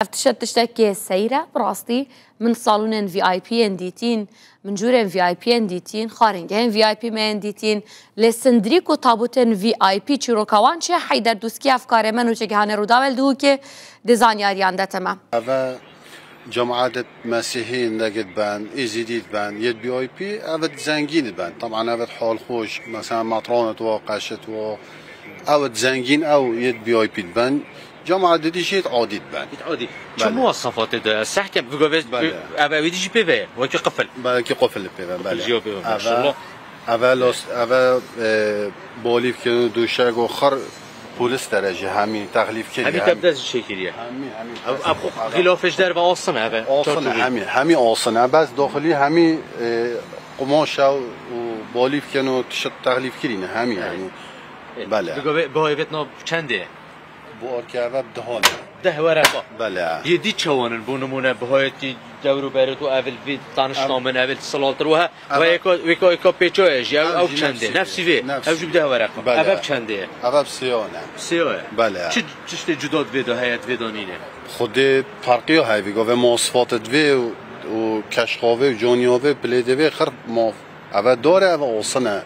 افتشت تشتكي السيرة براستي من صالون في اي بي انديتين من جورين في اي بي انديتين خارنجين في اي بي ما انديتين لسندريكو تابوتن في اي بي تشيروكاوان چه حيدر دوسكي افكار من وچه رو داول دو که ديزاينياريان دتما اوا جماعة مسيحيين نجد بان ازيديت بان يد بي اي بي اوا زنجين بان طبعا اوا حال خوش مثلا مطرونة وقشت و او زنجين او يد بي اي بي بان جماعة ديشيت عادي بان عادي شو مواصفات ده السحكة بقول أبا ويدي بي في وكي قفل كي قفل بي بلى ما شاء الله اوا بوليف كانوا دوشاق وخر بوليس درجة همين تغليف كذي همين تبدأ الشكلية همين أبو غلافش در وأصلا هذا أصلا همين أصلا بس داخلي همين قماشة وبوليف كانوا تشت تغليف كذي همين يعني بله بقول بهاي بيتنا چنده باركابه بدهان ده ورقة بله يدي چوانن بونمونه بهایتی دورو برد و اول وی دانشنامه اول سلالتروها و ایکا پیچایش یا او چنده نفسی وی او جو ده ورقه اول چنده اول سیانه سیاه بله چه جداد وی ده هیئت ویدانینه خود فرقی های وی گفت مواصفات وی و کشخاوه و جانیاوه بلیده وی خر ما اول داره اول آسانه